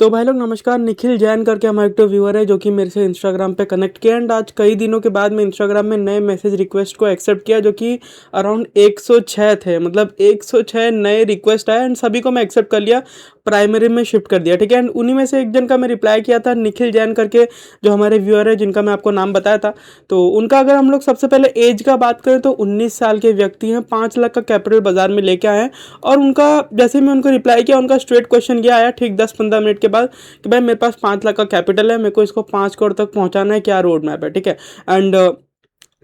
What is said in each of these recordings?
तो भाई लोग नमस्कार। निखिल जैन करके हमारा एक तो व्यूअर है जो कि मेरे से इंस्टाग्राम पे कनेक्ट किया एंड आज कई दिनों के बाद मैं इंस्टाग्राम में नए मैसेज रिक्वेस्ट को एक्सेप्ट किया जो कि अराउंड 106 थे। मतलब 106 नए रिक्वेस्ट आए एंड सभी को मैं एक्सेप्ट कर लिया, प्राइमरी में शिफ्ट कर दिया। ठीक है। एंड उन्हीं में से एक जन का मैं रिप्लाई किया था, निखिल जैन करके, जो हमारे व्यूअर है जिनका मैं आपको नाम बताया था। तो उनका अगर हम लोग सबसे पहले एज का बात करें तो 19 साल के व्यक्ति हैं, 5 लाख का कैपिटल बाजार में लेके आए हैं। और उनका जैसे ही मैं उनको रिप्लाई किया उनका स्ट्रेट क्वेश्चन ये आया ठीक 10-15 मिनट के बाद कि भाई मेरे पास 5 लाख का कैपिटल है, मेरे को इसको 5 करोड़ तक पहुंचाना है, क्या रोड मैप है। ठीक है। एंड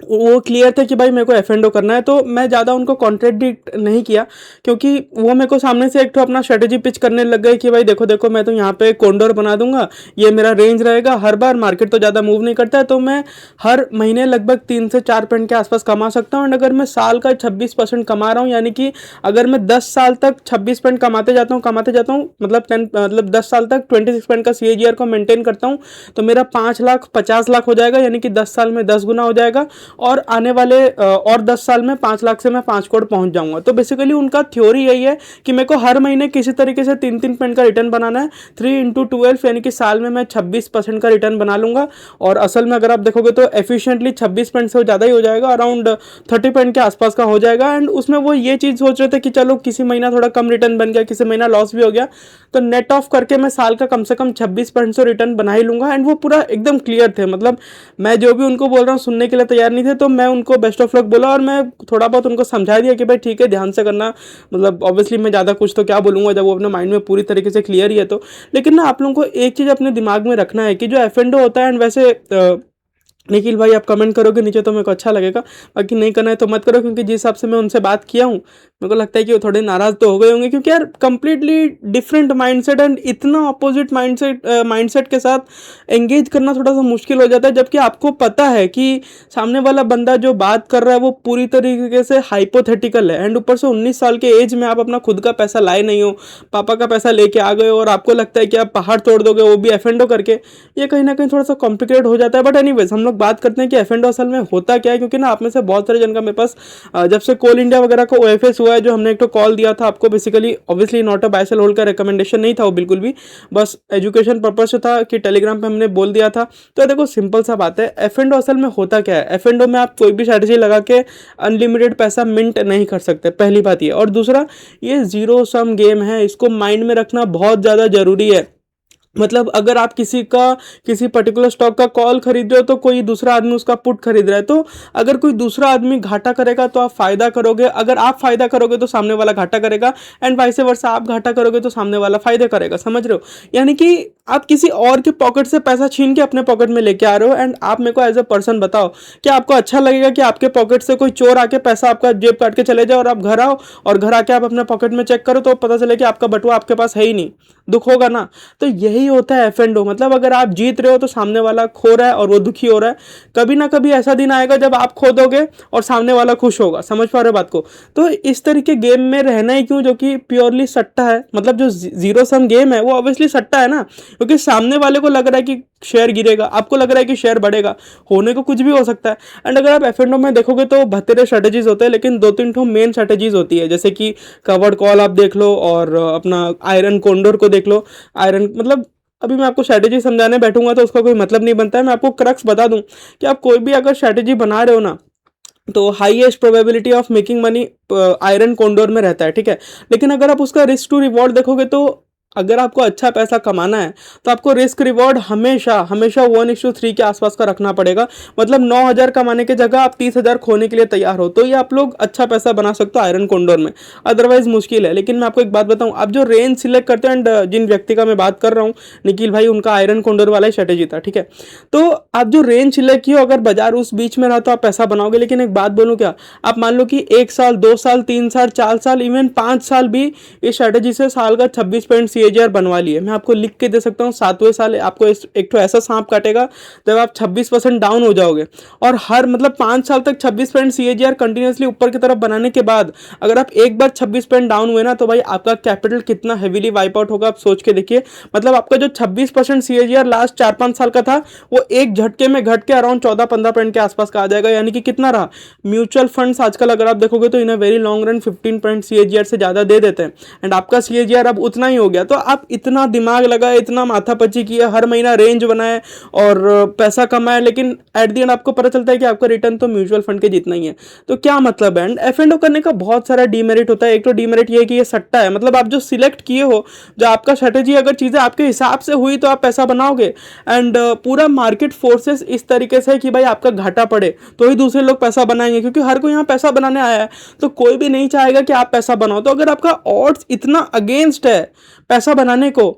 वो क्लियर था कि भाई मेरे को एफ करना है। तो मैं ज़्यादा उनको कॉन्ट्रडिक्ट नहीं किया क्योंकि वो मेरे को सामने से एक तो अपना स्ट्रेटेजी पिच करने लग गए कि भाई देखो देखो मैं तो यहाँ पे कॉन्डोर बना दूंगा, ये मेरा रेंज रहेगा, हर बार मार्केट तो ज़्यादा मूव नहीं करता है, तो मैं हर महीने लगभग 3 से 4 पॉइंट के आसपास कमा सकता हूँ। एंड अगर मैं साल का 26% कमा रहा हूँ, यानी कि अगर मैं 10 साल तक 26% कमाते जाता हूँ मतलब 10 साल तक 26% का CAGR को मेंटेन करता हूँ, तो मेरा 5 लाख 50 लाख हो जाएगा, यानी कि 10 साल में 10 गुना हो जाएगा। और आने वाले और 10 साल में 5 लाख से मैं 5 करोड़ पहुंच जाऊंगा। तो बेसिकली उनका थ्योरी यही है कि मेरे को हर महीने किसी तरीके से 3-3% का रिटर्न बनाना है। 3 × 12 यानी कि साल में मैं 26% का रिटर्न बना लूंगा। और असल में अगर आप देखोगे तो एफिशिएंटली 26% से ज़्यादा ही हो जाएगा, अराउंड 30% के आसपास का हो जाएगा। एंड उसमें वो ये चीज़ सोच रहे थे कि चलो किसी महीना थोड़ा कम रिटर्न बन गया, किसी महीना लॉस भी हो गया, तो नेट ऑफ करके मैं साल का कम से कम 26% से रिटर्न बना ही लूंगा। एंड वो पूरा एकदम क्लियर थे, मतलब मैं जो भी उनको बोल रहा हूँ सुनने के लिए तैयार नहीं थे। तो मैं उनको बेस्ट ऑफ लक बोला और मैं थोड़ा बहुत उनको समझा दिया कि भाई ठीक है, ध्यान से करना। मतलब ऑब्वियसली मैं ज़्यादा कुछ तो क्या बोलूँगा जब वो अपने माइंड में पूरी तरीके से क्लियर ही है। तो लेकिन ना आप लोगों को एक चीज़ अपने दिमाग में रखना है कि जो एफ होता है, एंड वैसे निखिल भाई आप कमेंट करोगे नीचे तो मेरे को अच्छा लगेगा, बाकी नहीं करना है तो मत करो, क्योंकि जिस हिसाब से मैं उनसे बात किया हूँ मेरे को लगता है कि वो थोड़े नाराज़ तो हो गए होंगे, क्योंकि यार कंप्लीटली डिफरेंट माइंडसेट एंड इतना अपोजिट माइंडसेट के साथ एंगेज करना थोड़ा सा मुश्किल हो जाता है। जबकि आपको पता है कि सामने वाला बंदा जो बात कर रहा है वो पूरी तरीके से हाइपोथेटिकल है, एंड ऊपर से 19 साल के एज में आप अपना खुद का पैसा लाए नहीं हो, पापा का पैसा लेके आ गए हो और आपको लगता है कि आप पहाड़ तोड़ दोगे, वो भी एफ करके। ये कहीं ना कहीं थोड़ा सा कॉम्प्लिकेटेड हो जाता है। बट एनीवेज हम लोग बात करते हैं कि एफ असल में होता क्या है, क्योंकि ना आप में से बहुत सारे जन का मेरे पास जब से कोल इंडिया वगैरह को OFS हुआ है, जो हमने एक तो कॉल दिया था आपको, basically obviously not a buy sell hold का रिकमेंडेशन नहीं था वो बिल्कुल भी, बस एजुकेशन पर्पज से था कि टेलीग्राम पे हमने बोल दिया था। तो देखो सिंपल सा बात है, एफ असल में होता क्या है। एफ में आप कोई भी स्ट्रेटेजी लगा के अनलिमिटेड पैसा मिंट नहीं कर सकते, पहली बात ये। और दूसरा, ये जीरो सम गेम है, इसको माइंड में रखना बहुत ज़्यादा जरूरी है। मतलब अगर आप किसी पर्टिकुलर स्टॉक का कॉल खरीद रहे हो तो कोई दूसरा आदमी उसका पुट खरीद रहा है, तो अगर कोई दूसरा आदमी घाटा करेगा तो आप फायदा करोगे, अगर आप फायदा करोगे तो सामने वाला घाटा करेगा, एंड वाइस वर्सा, आप घाटा करोगे तो सामने वाला फायदा करेगा। समझ रहे हो? यानी कि आप किसी और के पॉकेट से पैसा छीन के अपने पॉकेट में लेके आ रहे हो। एंड आप मेरे को एज अ पर्सन बताओ, क्या आपको अच्छा लगेगा कि आपके पॉकेट से कोई चोर आके पैसा आपका जेब काट के चले जाए और आप घर आओ और घर आके आप अपने पॉकेट में चेक करो तो पता चले कि आपका बटुआ आपके पास है ही नहीं? दुख होगा ना। तो यही होता है F&O। मतलब अगर आप जीत रहे हो तो सामने वाला खो रहा है और वो दुखी हो रहा है। कभी ना कभी ऐसा दिन आएगा जब आप खो दोगे और सामने वाला खुश होगा। समझ पा रहे हो बात को? तो इस तरीके गेम में रहना ही क्यों, जो कि प्योरली सट्टा है। मतलब जो जीरो सम गेम है वो ऑब्वियसली सट्टा है ना, क्योंकि सामने वाले को लग रहा है कि शेयर गिरेगा, आपको लग रहा है कि शेयर बढ़ेगा, होने को कुछ भी हो सकता है। एंड अगर आप F&O में देखोगे तो 32 स्ट्रेटेजीज होते हैं, लेकिन 2-3 ठो मेन स्ट्रेटेजीज होती है, जैसे कि कवर्ड कॉल आप देख लो और अपना आयरन कोंडोर को देख लो। आयरन मतलब अभी मैं आपको स्ट्रेटेजी समझाने बैठूंगा तो उसका कोई मतलब नहीं बनता है। मैं आपको क्रक्स बता दूं कि आप कोई भी अगर स्ट्रेटेजी बना रहे हो ना, तो highest probability of making money iron Condor में रहता है। ठीक है। लेकिन अगर आप उसका रिस्क टू रिवॉर्ड देखोगे तो अगर आपको अच्छा पैसा कमाना है तो आपको रिस्क रिवॉर्ड हमेशा 1:3 के आसपास का रखना पड़ेगा। मतलब 9,000 कमाने की जगह आप 30,000 खोने के लिए तैयार हो, तो ये आप लोग अच्छा पैसा बना सकते हो आयरन कोंडोर में, अदरवाइज मुश्किल है। लेकिन मैं आपको एक बात बताऊं, आप जो रेंज सिलेक्ट करते हैं, एंड जिन व्यक्ति का मैं बात कर रहा हूँ निखिल भाई, उनका आयरन कोंडोर वाला ही स्ट्रेटेजी था। ठीक है। तो आप जो रेंज सिलेक्ट किए, अगर बाजार उस बीच में रहा तो आप पैसा बनाओगे। लेकिन एक बात बोलूं क्या, आप मान लो कि 1 साल 2 साल 3 साल 4 साल इवन 5 साल भी इस स्ट्रेटेजी से साल का 26% CAGR बनवा लिए, मैं आपको लिख के दे सकता हूँ। 7वें साल आपको एक तो ऐसा सांप काटेगा जब आप 26% डाउन हो जाओगे, और हर मतलब 5 साल तक 26% CAGR कंटिन्यूसली ऊपर की तरफ बनाने के बाद अगर आप एक बार 26% डाउन हुए ना, तो भाई आपका कैपिटल कितना हेवीली वाइप आउट होगा आप सोच के देखिए। मतलब आपका जो 26% CAGR लास्ट 4-5 साल का था वो एक झटके में घट के अराउंड 14-15% के आसपास का आ जाएगा। यानी कि कितना रहा, म्यूचुअल फंड्स आजकल अगर आप देखोगे तो in a very long run 15% CAGR से ज्यादा दे देते हैं, एंड आपका CAGR अब उतना ही हो गया। तो आप इतना दिमाग लगाए, इतना माथापच्ची किया, हर महीना रेंज बनाए और पैसा कमाए, लेकिन एट द एंड आपको पता चलता है कि आपका रिटर्न तो म्यूचुअल फंड के जितना ही है। तो क्या मतलब है? एंड एफ एंड ओ करने का बहुत सारा डीमेरिट होता है। एक तो डीमेरिट ये है कि ये सट्टा है, मतलब आप जो सिलेक्ट किए हो, जो आपका स्ट्रेटेजी, अगर चीज़ें आपके हिसाब से हुई तो आप पैसा बनाओगे। एंड पूरा मार्केट फोर्सेस इस तरीके से है कि भाई आपका घाटा पड़े तो ही दूसरे लोग पैसा बनाएंगे, क्योंकि हर कोई यहाँ पैसा बनाने आया है, तो कोई भी नहीं चाहेगा कि आप पैसा बनाओ। तो अगर आपका ऑड्स इतना अगेंस्ट है पैसा बनाने को,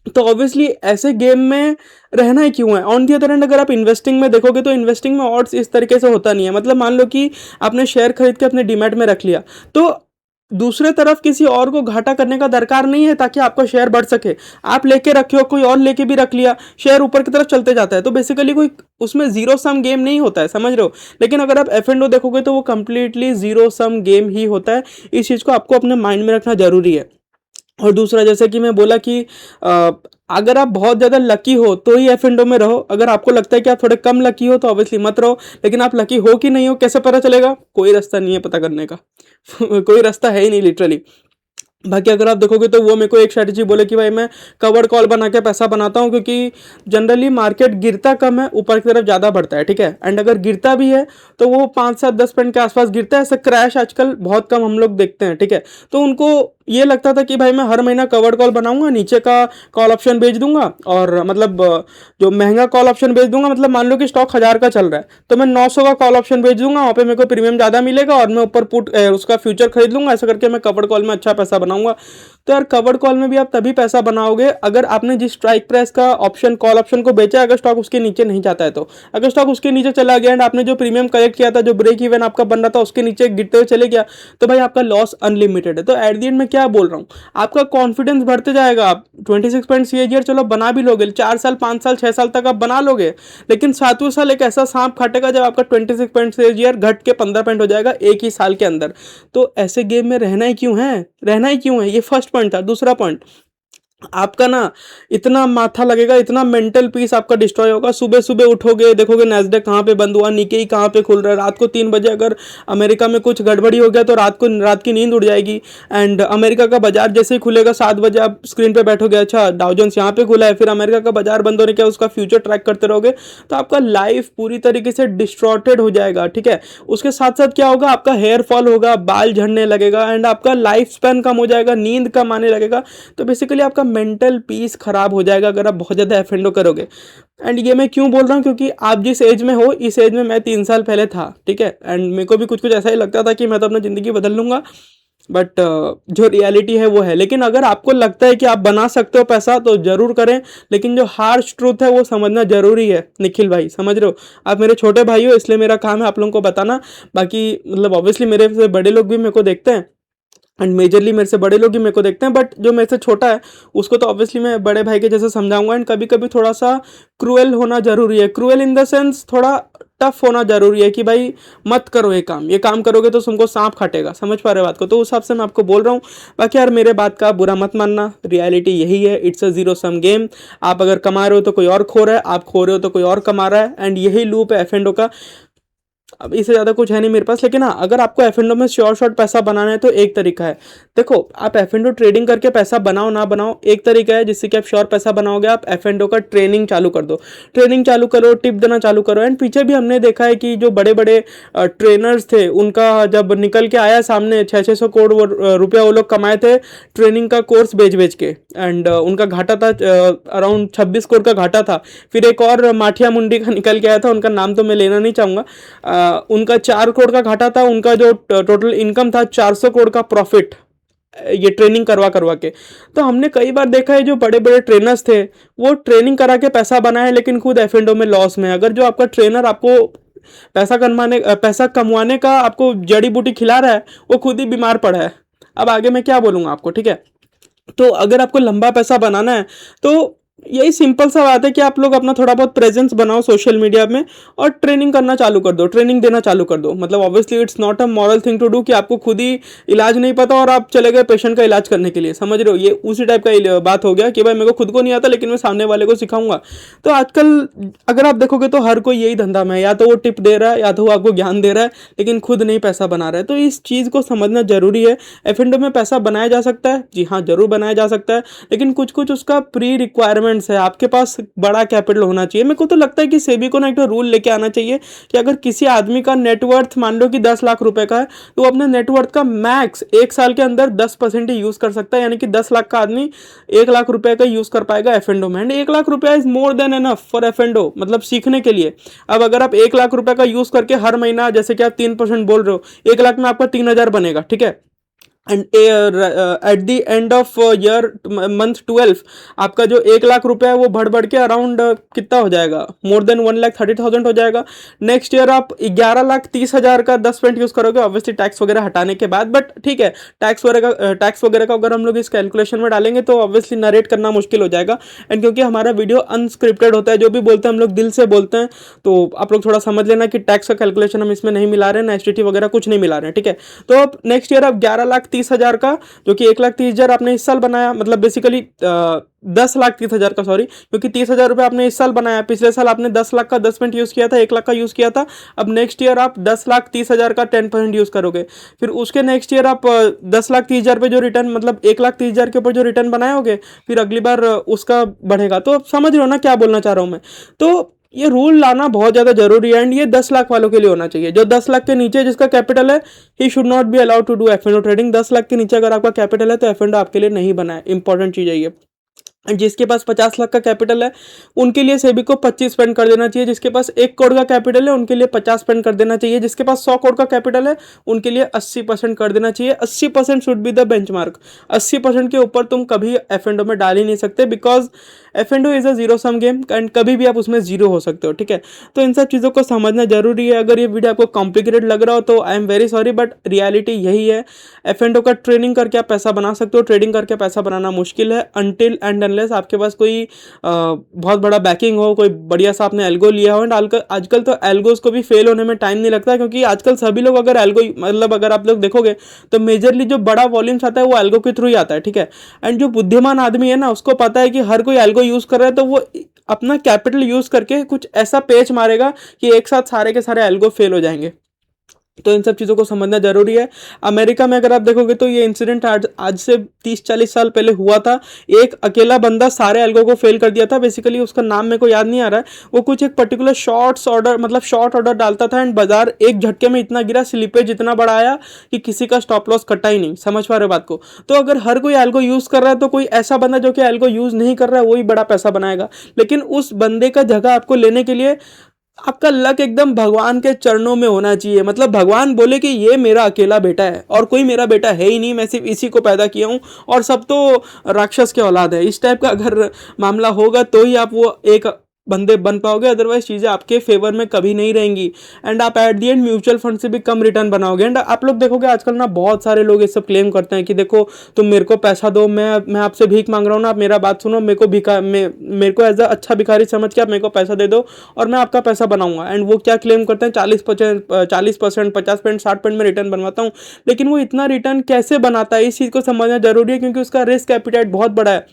तो ऑब्वियसली ऐसे गेम में रहना ही क्यों है। ऑन दी अदर हैंड अगर आप इन्वेस्टिंग में देखोगे तो इन्वेस्टिंग में ऑड्स इस तरीके से होता नहीं है। मतलब मान लो कि आपने शेयर खरीद के अपने डीमैट में रख लिया, तो दूसरे तरफ किसी और को घाटा करने का दरकार नहीं है ताकि आपका शेयर बढ़ सके। आप लेके रखे हो, कोई और लेके भी रख लिया, शेयर ऊपर की तरफ चलते जाता है। तो बेसिकली कोई उसमें जीरो सम गेम नहीं होता है, समझ रहे हो। लेकिन अगर आप एफ एंड ओ देखोगे तो वो कंप्लीटली जीरो सम गेम ही होता है। इस चीज़ को आपको अपने माइंड में रखना जरूरी है। और दूसरा, जैसे कि मैं बोला कि अगर आप बहुत ज़्यादा लकी हो तो ही एफ एंड ओ में रहो। अगर आपको लगता है कि आप थोड़े कम लकी हो तो ऑब्वियसली मत रहो। लेकिन आप लकी हो कि नहीं हो कैसे पता चलेगा? कोई रास्ता नहीं है पता करने का। कोई रास्ता है ही नहीं लिटरली। बाकी अगर आप देखोगे तो वो मेरे को एक स्ट्रेटजी बोले कि भाई मैं कवर्ड कॉल बना के पैसा बनाता हूँ, क्योंकि जनरली मार्केट गिरता कम है, ऊपर की तरफ ज़्यादा बढ़ता है, ठीक है। एंड अगर गिरता भी है तो वो 5 से 10 पॉइंट के आसपास गिरता है। ऐसा क्रैश आजकल बहुत कम हम लोग देखते हैं, ठीक है। तो उनको ये लगता था कि भाई मैं हर महीना कवर्ड कॉल बनाऊंगा, नीचे का कॉल ऑप्शन बेच दूंगा, और मतलब जो महंगा कॉल ऑप्शन बेच दूंगा, मतलब मान लो कि स्टॉक 1000 का चल रहा है तो मैं 900 का कॉल ऑप्शन बेच दूंगा, वहाँ पे मेरे को प्रीमियम ज़्यादा मिलेगा और मैं ऊपर पुट उसका फ्यूचर खरीद लूंगा। ऐसा करके मैं कवर्ड कॉल में अच्छा पैसा बनाऊंगा। तो यार कवर्ड कॉल में भी आप तभी पैसा बनाओगे अगर आपने जिस स्ट्राइक प्राइस का ऑप्शन कॉल ऑप्शन को बेचा है, अगर स्टॉक उसके नीचे नहीं जाता है तो। अगर स्टॉक उसके नीचे चला गया एंड आपने जो प्रीमियम कलेक्ट किया था, जो ब्रेक इवन आपका बन रहा था, उसके नीचे गिरते हुए चले गया, तो भाई आपका लॉस अनलिमिटेड है। तो एट द एंड में क्या बोल रहा हूँ, आपका कॉन्फिडेंस बढ़ते जाएगा। आप 26 CAGR चलो बना भी लोगे, 4 साल 5 साल 6 साल तक आप बना लोगे, लेकिन 7वें साल एक ऐसा सांप काटेगा जब आपका 26 CAGR घट के 15 हो जाएगा एक ही साल के अंदर। तो ऐसे गेम में रहना ही क्यों है, रहना ही क्यों है? ये फर्स्ट पॉइंट था। दूसरा पॉइंट, आपका ना इतना माथा लगेगा, इतना मेंटल पीस आपका डिस्ट्रॉय होगा। सुबह सुबह उठोगे, देखोगे नैस्डैक कहाँ पे बंद हुआ, निकेई कहाँ पे खुल रहा है। रात को 3 बजे अगर अमेरिका में कुछ गड़बड़ी हो गया तो रात की नींद उड़ जाएगी। एंड अमेरिका का बाजार जैसे ही खुलेगा 7 बजे आप स्क्रीन पे बैठोगे, अच्छा डाउ जोन्स यहाँ पे खुला है, फिर अमेरिका का बाजार बंद होने के उसका फ्यूचर ट्रैक करते रहोगे, तो आपका लाइफ पूरी तरीके से डिस्ट्रॉटेड हो जाएगा, ठीक है। उसके साथ साथ क्या होगा, आपका हेयर फॉल होगा, बाल झड़ने लगेगा एंड आपका लाइफ स्पैन कम हो जाएगा, नींद कम आने लगेगा। तो बेसिकली आपका मेंटल पीस खराब हो जाएगा अगर आप बहुत ज़्यादा एफ एंड ओ करोगे। एंड ये मैं क्यों बोल रहा हूँ, क्योंकि आप जिस एज में हो, इस एज में मैं 3 साल पहले था, ठीक है। एंड मेरे को भी कुछ कुछ ऐसा ही लगता था कि मैं तो अपनी ज़िंदगी बदल लूँगा, बट जो रियलिटी है वो है। लेकिन अगर आपको लगता है कि आप बना सकते हो पैसा तो ज़रूर करें, लेकिन जो हार्श ट्रूथ है वो समझना ज़रूरी है। निखिल भाई समझ रहे हो, आप मेरे छोटे भाई हो इसलिए मेरा काम है आप लोगों को बताना। बाकी मतलब ऑब्वियसली मेरे से बड़े लोग भी मेरे को देखते हैं एंड मेजरली मेरे से बड़े लोग ही मेरे को देखते हैं, बट जो मेरे से छोटा है उसको तो ऑब्वियसली मैं बड़े भाई के जैसे समझाऊंगा। एंड कभी कभी थोड़ा सा क्रूएल होना जरूरी है, क्रूएल इन द सेंस थोड़ा टफ होना जरूरी है कि भाई मत करो ये काम करोगे तो तुमको सांप काटेगा। समझ पा रहे हो बात को? तो उस हिसाब से मैं आपको बोल रहा हूँ। बाकी यार मेरे बात का बुरा मत मानना, रियलिटी यही है, it's a zero sum game. आप अगर कमा रहे हो तो कोई और खो रहा है, आप खो रहे हो तो कोई और कमा रहा है, एंड यही लूप है एफ एंड ओ का। अब इससे ज़्यादा कुछ है नहीं मेरे पास। लेकिन हाँ, अगर आपको एफ एंड ओ में श्योर शॉट पैसा बनाना है तो एक तरीका है। देखो, आप एफ एंड ओ ट्रेडिंग करके पैसा बनाओ ना बनाओ, एक तरीका है जिससे कि आप श्योर पैसा बनाओगे। आप एफ एंड ओ का ट्रेनिंग चालू कर दो, ट्रेनिंग चालू करो, टिप देना चालू करो। एंड पीछे भी हमने देखा है कि जो बड़े बड़े ट्रेनर्स थे उनका जब निकल के आया सामने 600 करोड़ रुपया वो लोग कमाए थे ट्रेनिंग का कोर्स बेच बेच के। एंड उनका घाटा था अराउंड 26 करोड़ का घाटा था। फिर एक और माठिया मुंडी का निकल के आया था, उनका नाम तो मैं लेना नहीं चाहूँगा, उनका 4 करोड़ का घाटा था। उनका जो टोटल इनकम था 400 करोड़ का प्रॉफिट, ये ट्रेनिंग करवा करवा के। तो हमने कई बार देखा है जो बड़े बड़े ट्रेनर्स थे वो ट्रेनिंग करा के पैसा बनाए, लेकिन खुद एफ एंड ओ में लॉस में। अगर जो आपका ट्रेनर आपको पैसा कमवाने का आपको जड़ी बूटी खिला रहा है वो खुद ही बीमार पड़ा है, अब आगे मैं क्या बोलूँगा आपको, ठीक है। तो अगर आपको लंबा पैसा बनाना है तो यही सिंपल सा बात है कि आप लोग अपना थोड़ा बहुत प्रेजेंस बनाओ सोशल मीडिया में और ट्रेनिंग करना चालू कर दो, ट्रेनिंग देना चालू कर दो। मतलब obviously it's not a moral thing to do कि आपको खुद ही इलाज नहीं पता और आप चले गए पेशेंट का इलाज करने के लिए, समझ रहे हो? ये उसी टाइप का बात हो गया कि भाई मेरे को खुद को नहीं आता लेकिन मैं सामने वाले को सिखाऊंगा। तो आजकल अगर आप देखोगे तो हर कोई यही धंधा में है, या तो वो टिप दे रहा है या तो वो आपको ज्ञान दे रहा है, लेकिन खुद नहीं पैसा बना रहा है। तो इस चीज़ को समझना जरूरी है। एफ में पैसा बनाया जा सकता है, जी हाँ जरूर बनाया जा सकता है, लेकिन कुछ कुछ उसका प्री रिक्वायरमेंट्स है। आपके पास बड़ा कैपिटल होना चाहिए। मेरे को तो लगता है कि सेबी को ना एक रूल लेके आना चाहिए कि अगर किसी आदमी का नेटवर्थ मान लो कि 10 लाख रुपए का है, तो वो अपने नेटवर्थ का मैक्स 1 साल के अंदर 10% ही यूज कर सकता है। यानी कि 10 लाख का आदमी 1 लाख रुपए का यूज कर पाएगा एफेंडो में। And 1 lakh rupaya is more than enough for एफेंडो, मतलब सीखने के लिए। अब अगर आप 1 लाख रुपए का यूज करके हर महीना, जैसे कि आप 3% बोल रहे हो, 1 लाख में आपका 3,000 बनेगा, ठीक है। And at the end of year month 12 आपका जो 1 लाख रुपया है वो बढ़ बढ़ के अराउंड कितना हो जाएगा, मोर देन 1,30,000 हो जाएगा। नेक्स्ट ईयर आप 11,30,000 का 10% यूज करोगे, ऑब्वियसली टैक्स वगैरह हटाने के बाद, बट ठीक है। टैक्स वगैरह का अगर हम लोग इस कैलकुलेशन में डालेंगे तो ऑब्वियसली नरेट करना मुश्किल हो जाएगा। एंड क्योंकि हमारा वीडियो अनस्क्रिप्टेड होता है, जो भी बोलते हैं हम लोग दिल से बोलते हैं, तो आप लोग थोड़ा समझ लेना कि टैक्स का कैलकुलेशन हम इसमें नहीं मिला रहे हैं, ना एसटीटी वगैरह कुछ नहीं मिला रहे हैं, ठीक है। तो अब नेक्स्ट ईयर आप 11,30,000 का, जो कि 1,30,000 आपने इस साल बनाया, मतलब बेसिकली 10,30,000 का, सॉरी, क्योंकि 30,000 रुपये आपने इस साल बनाया। पिछले साल आपने 10 लाख का 10% यूज किया था, 1 लाख का यूज किया था। अब नेक्स्ट ईयर आप 10,30,000 का 10% यूज करोगे। फिर उसके नेक्स्ट ईयर आप 10,30,000 पे जो रिटर्न, मतलब 1,30,000 के ऊपर जो रिटर्न बनाए होगे, फिर अगली बार उसका बढ़ेगा। तो समझ रहे हो ना क्या बोलना चाह रहा हूं मैं? तो ये रूल लाना बहुत ज़्यादा जरूरी है। एंड ये 10 लाख वालों के लिए होना चाहिए। जो 10 लाख के नीचे जिसका कैपिटल है, he should not be allowed to do F trading. 10 lakh के नीचे अगर आपका कैपिटल है तो एफ आपके लिए नहीं बना है। इंपॉर्टेंट चीज़ है ये। जिसके पास 50 लाख का कैपिटल है उनके लिए सेबी को 25 स्पेंड कर देना चाहिए। जिसके पास 1 करोड़ का कैपिटल है उनके लिए 50 स्पेंड कर देना चाहिए। जिसके पास 100 करोड़ का कैपिटल है उनके लिए 80% कर देना चाहिए। 80% शुड बी द बेंचमार्क। 80% के ऊपर तुम कभी एफ में डाल ही नहीं सकते, because F is a zero sum game and कभी भी आप उसमें जीरो हो सकते हो, ठीक है। तो इन सब चीज़ों को समझना जरूरी है। अगर ये वीडियो आपको कॉम्प्लिकेटेड लग रहा हो तो I am very sorry, but reality यही है। एफ का ट्रेडिंग करके आप पैसा बना सकते हो। ट्रेडिंग करके पैसा बनाना मुश्किल है अनटिल एंड अनलेस आपके पास कोई बहुत बड़ा बैकिंग हो, कोई बढ़िया सा आपने एल्गो लिया हो। एंड आजकल तो एल्गोज को भी फेल होने में टाइम नहीं लगता, क्योंकि आजकल सभी लोग अगर एल्गो, मतलब अगर आप लोग देखोगे तो मेजरली जो बड़ा वॉल्यूम्स आता है वो एल्गो के थ्रू ही आता है, ठीक है। एंड जो बुद्धिमान आदमी है ना, उसको पता है कि हर कोई एल्गो यूज कर रहा है, तो वो अपना कैपिटल यूज करके कुछ ऐसा पेच मारेगा कि एक साथ सारे के सारे एल्गो फेल हो जाएंगे। तो इन सब चीज़ों को समझना जरूरी है। अमेरिका में अगर आप देखोगे तो ये इंसिडेंट आज से 30-40 साल पहले हुआ था। एक अकेला बंदा सारे एल्गो को फेल कर दिया था। बेसिकली उसका नाम मेरे को याद नहीं आ रहा है। वो कुछ एक पर्टिकुलर शॉर्ट ऑर्डर डालता था एंड बाजार एक झटके में इतना गिरा, स्लिपेज इतना बड़ा आया कि किसी का स्टॉप लॉस कटा ही नहीं। समझ पा रहे बात को? तो अगर हर कोई एल्गो यूज कर रहा है तो कोई ऐसा बंदा जो कि एल्गो यूज नहीं कर रहा है वही बड़ा पैसा बनाएगा। लेकिन उस बंदे का जगह आपको लेने के लिए आपका लक एकदम भगवान के चरणों में होना चाहिए। मतलब भगवान बोले कि ये मेरा अकेला बेटा है और कोई मेरा बेटा है ही नहीं, मैं सिर्फ इसी को पैदा किया हूँ और सब तो राक्षस के औलाद है। इस टाइप का अगर मामला होगा तो ही आप वो एक बंदे बन पाओगे, अदरवाइज चीज़ें आपके फेवर में कभी नहीं रहेंगी। एंड आप at the and mutual fund से भी कम रिटर्न बनाओगे। एंड आप लोग देखोगे आजकल ना बहुत सारे लोग ये सब क्लेम करते हैं कि देखो तुम मेरे को पैसा दो, मैं आपसे भीख मांग रहा हूँ ना, आप मेरा बात सुनो, मेरे को एज अ अच्छा भिखारी समझ के आप मेरे को पैसा दे दो और मैं आपका पैसा बनाऊंगा। एंड वो क्या क्लेम करते हैं, 40%, 50%, 60% में रिटर्न बनवाता हूँ। लेकिन वो इतना रिटर्न कैसे बनाता है, इस चीज़ को समझना जरूरी है, क्योंकि उसका रिस्क एपिटाइट बहुत बड़ा है।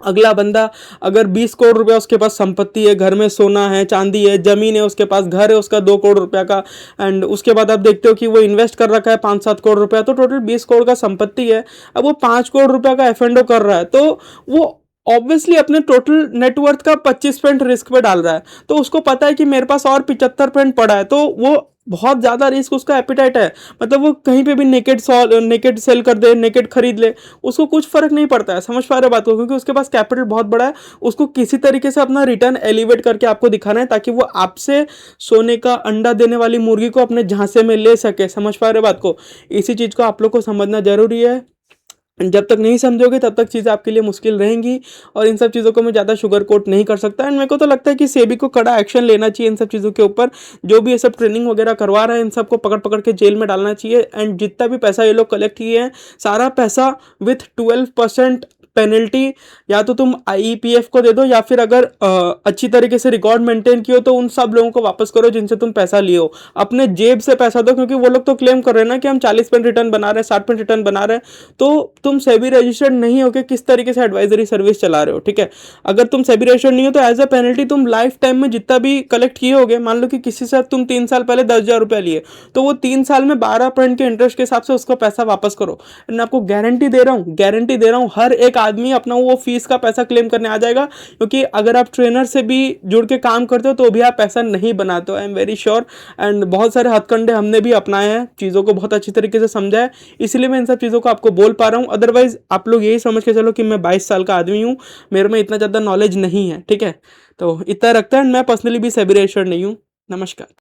अगला बंदा अगर 20 करोड़ रुपया उसके पास संपत्ति है, घर में सोना है, चांदी है, जमीन है, उसके पास घर है उसका 2 करोड़ रुपया का, एंड उसके बाद आप देखते हो कि वो इन्वेस्ट कर रखा है 5-7 करोड़ रुपया, तो टोटल 20 करोड़ का संपत्ति है। अब वो 5 करोड़ रुपया का एफ कर रहा है, तो वो ऑब्वियसली अपने टोटल नेटवर्थ का 25% रिस्क पे डाल रहा है। तो उसको पता है कि मेरे पास और 75% पड़ा है, तो वो बहुत ज़्यादा रिस्क उसका एपिटाइट है। मतलब वो कहीं पे भी नेकेड सेल कर दे, नेकेड खरीद ले, उसको कुछ फर्क नहीं पड़ता है। समझ पा रहे बात को? क्योंकि उसके पास कैपिटल बहुत बड़ा है। उसको किसी तरीके से अपना रिटर्न एलिवेट करके आपको दिखाना है, ताकि वो आपसे सोने का अंडा देने वाली मुर्गी को अपने झांसे में ले सके। समझ पा रहे बात को? इसी चीज़ को आप लोग को समझना जरूरी है। जब तक नहीं समझोगे तब तक चीज़ें आपके लिए मुश्किल रहेंगी, और इन सब चीज़ों को मैं ज़्यादा शुगर कोट नहीं कर सकता। एंड मेरे को तो लगता है कि सेबी को कड़ा एक्शन लेना चाहिए इन सब चीज़ों के ऊपर। जो भी ये सब ट्रेनिंग वगैरह करवा रहे हैं इन सबको पकड़ पकड़ के जेल में डालना चाहिए। एंड जितना भी पैसा ये लोग कलेक्ट किए हैं, सारा पैसा विथ 12% पेनल्टी या तो तुम IEPF को दे दो, या फिर अगर अच्छी तरीके से रिकॉर्ड मेंटेन किया तो उन सब लोगों को वापस करो जिनसे तुम पैसा लिए हो। अपने जेब से पैसा दो, क्योंकि वो लोग तो क्लेम कर रहे हैं ना कि हम 40% रिटर्न बना रहे हैं, 60% रिटर्न बना रहे हैं। तो तुम सेबी रजिस्टर्ड नहीं हो के किस तरीके से एडवाइजरी सर्विस चला रहे हो, ठीक है। अगर तुम सेबी रजिस्टर्ड नहीं हो तो एज अ पेनल्टी तुम लाइफ टाइम में जितना भी कलेक्ट किए होगे, मान लो कि किसी से तुम 3 साल पहले 10,000 रुपया लिए, तो वो 3 साल में 12% के इंटरेस्ट के हिसाब से उसको पैसा वापस करो। मैं आपको गारंटी दे रहा हूँ, गारंटी दे रहा हूँ, हर एक आदमी अपना वो फीस का पैसा क्लेम करने आ जाएगा। क्योंकि अगर आप ट्रेनर से भी जुड़ के काम करते हो तो भी आप पैसा नहीं बनाते हो, I am very sure. And बहुत सारे हथकंडे हमने भी अपनाए हैं, चीज़ों को बहुत अच्छी तरीके से समझा है, इसलिए मैं इन सब चीज़ों को आपको बोल पा रहा हूँ। अदरवाइज आप लोग यही समझ के चलो कि मैं 22 साल का आदमी हूँ, मेरे में इतना ज़्यादा नॉलेज नहीं है, ठीक है। तो इतना रखता है, मैं पर्सनली भी सेबी रजिस्टर्ड नहीं हूँ। नमस्कार।